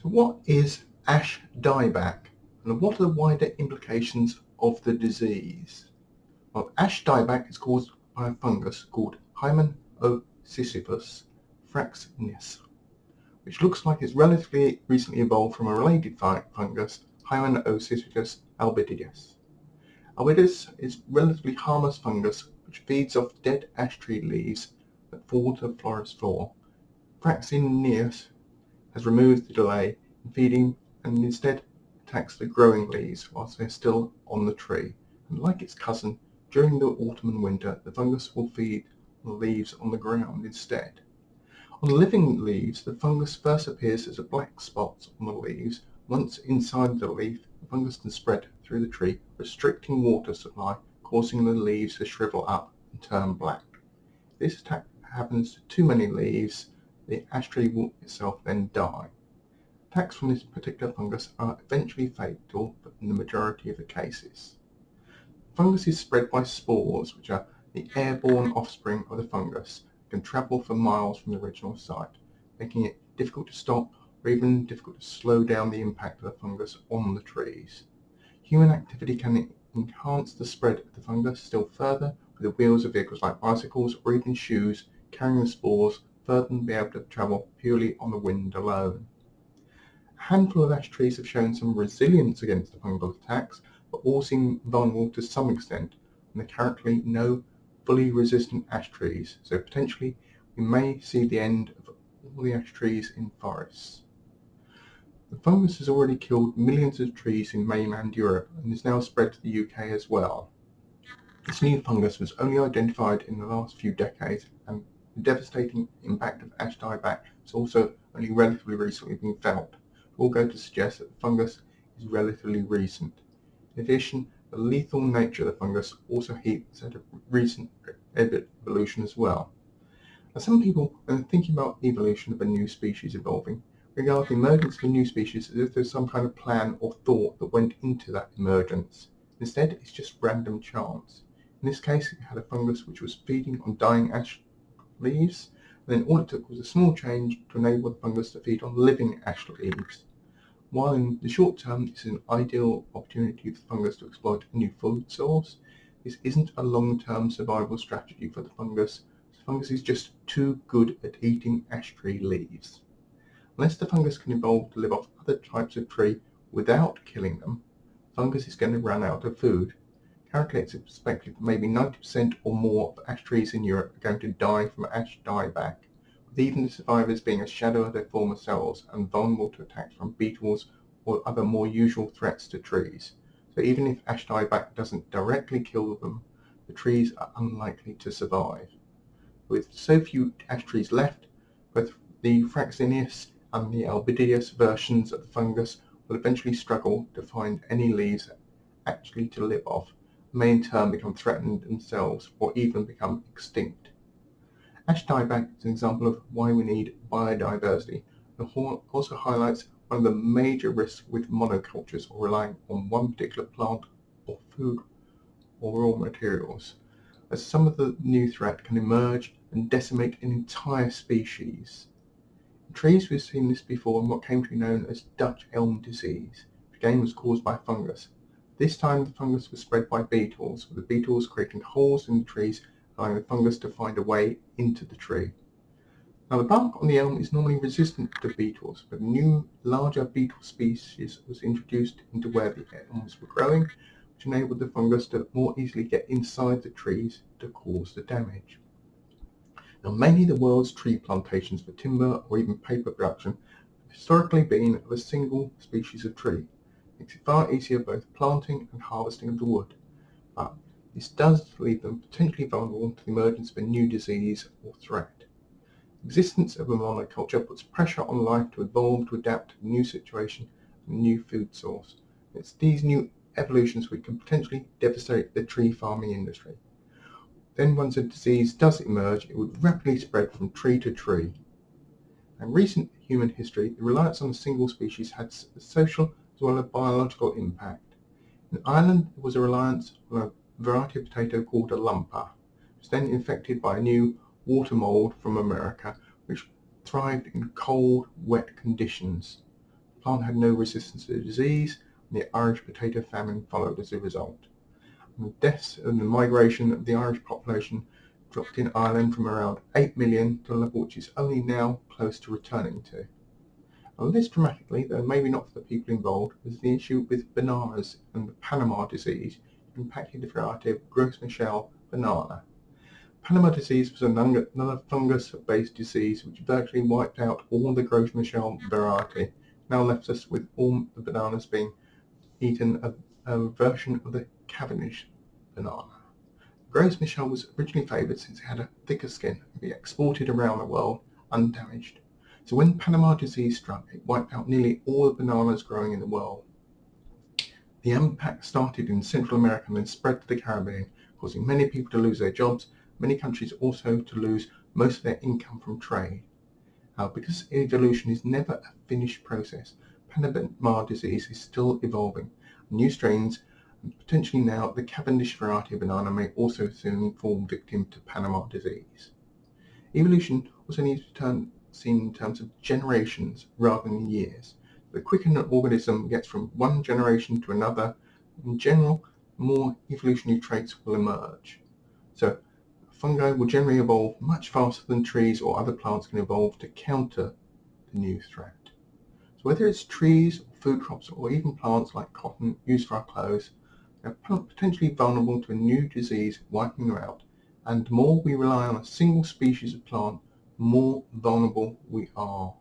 So what is ash dieback and what are the wider implications of the disease? Well, ash dieback is caused by a fungus called Hymenoscyphus fraxineus, which looks like it's relatively recently evolved from a related fungus, Hymenoscyphus albidus. Albidus is a relatively harmless fungus which feeds off dead ash tree leaves that fall to the forest floor. Fraxineus has removed the delay in feeding and instead attacks the growing leaves whilst they're still on the tree. And like its cousin, during the autumn and winter, the fungus will feed on the leaves on the ground instead. On living leaves, the fungus first appears as a black spot on the leaves. Once inside the leaf, the fungus can spread through the tree, restricting water supply, causing the leaves to shrivel up and turn black. If this attack happens to too many leaves, the ash tree will itself then die. Attacks from this particular fungus are eventually fatal in the majority of the cases. Fungus is spread by spores, which are the airborne offspring of the fungus, can travel for miles from the original site, making it difficult to stop or even difficult to slow down the impact of the fungus on the trees. Human activity can enhance the spread of the fungus still further, with the wheels of vehicles like bicycles or even shoes carrying the spores further than be able to travel purely on the wind alone. A handful of ash trees have shown some resilience against the fungal attacks, but all seem vulnerable to some extent, and there are currently no fully resistant ash trees, so potentially we may see the end of all the ash trees in forests. The fungus has already killed millions of trees in mainland Europe and is now spread to the UK as well. This new fungus was only identified in the last few decades, and the devastating impact of ash dieback has also only relatively recently been felt. All go to suggest that the fungus is relatively recent. In addition, the lethal nature of the fungus also hints at a recent evolution as well. Now, some people, when thinking about evolution of a new species evolving, regard the emergence of a new species as if there's some kind of plan or thought that went into that emergence. Instead, it's just random chance. In this case, it had a fungus which was feeding on dying ash leaves, and then all it took was a small change to enable the fungus to feed on living ash leaves. While in the short term this is an ideal opportunity for the fungus to exploit a new food source, this isn't a long-term survival strategy for the fungus. The fungus is just too good at eating ash tree leaves. Unless the fungus can evolve to live off other types of tree without killing them, fungus is going to run out of food. Currently it's expected that maybe 90% or more of ash trees in Europe are going to die from ash dieback, with even the survivors being a shadow of their former selves and vulnerable to attacks from beetles or other more usual threats to trees. So even if ash dieback doesn't directly kill them, the trees are unlikely to survive. With so few ash trees left, both the fraxineus and the albidus versions of the fungus will eventually struggle to find any leaves actually to live off, may in turn become threatened themselves or even become extinct. Ash dieback is an example of why we need biodiversity, and also highlights one of the major risks with monocultures or relying on one particular plant or food or raw materials, as some of the new threat can emerge and decimate an entire species. In trees we've seen this before in what came to be known as Dutch elm disease, which again was caused by fungus. This time the fungus was spread by beetles, with the beetles creating holes in the trees, allowing the fungus to find a way into the tree. Now the bark on the elm is normally resistant to beetles, but a new, larger beetle species was introduced into where the elms were growing, which enabled the fungus to more easily get inside the trees to cause the damage. Now many of the world's tree plantations for timber or even paper production have historically been of a single species of tree. It makes it far easier both planting and harvesting of the wood, but this does leave them potentially vulnerable to the emergence of a new disease or threat. The existence of a monoculture puts pressure on life to evolve to adapt to a new situation and a new food source. It's these new evolutions which can potentially devastate the tree farming industry. Then once a disease does emerge, it would rapidly spread from tree to tree. In recent human history, the reliance on a single species had a social as well as biological impact. In Ireland, there was a reliance on a variety of potato called a lumper, which was then infected by a new water mold from America, which thrived in cold, wet conditions. plant had no resistance to the disease, and the Irish potato famine followed as a result. And the deaths and the migration of the Irish population dropped in Ireland from around 8 million to a level which is only now close to returning to. And less dramatically, though maybe not for the people involved, was the issue with bananas and the Panama disease impacted the variety of Gros Michel banana. Panama disease was another fungus-based disease which virtually wiped out all the Gros Michel variety, now left us with all the bananas being eaten a version of the Cavendish banana. Gros Michel was originally favoured since it had a thicker skin and could be exported around the world undamaged. So when Panama disease struck, it wiped out nearly all the bananas growing in the world. The impact started in Central America and then spread to the Caribbean, causing many people to lose their jobs, many countries also to lose most of their income from trade. Now, because evolution is never a finished process, Panama disease is still evolving. New strains, and potentially now the Cavendish variety of banana, may also soon fall victim to Panama disease. Evolution also needs to be seen in terms of generations rather than years. The quicker an organism gets from one generation to another, in general, more evolutionary traits will emerge. So fungi will generally evolve much faster than trees or other plants can evolve to counter the new threat. So whether it's trees, or food crops, or even plants like cotton used for our clothes, they're potentially vulnerable to a new disease wiping them out, and the more we rely on a single species of plant, the more vulnerable we are.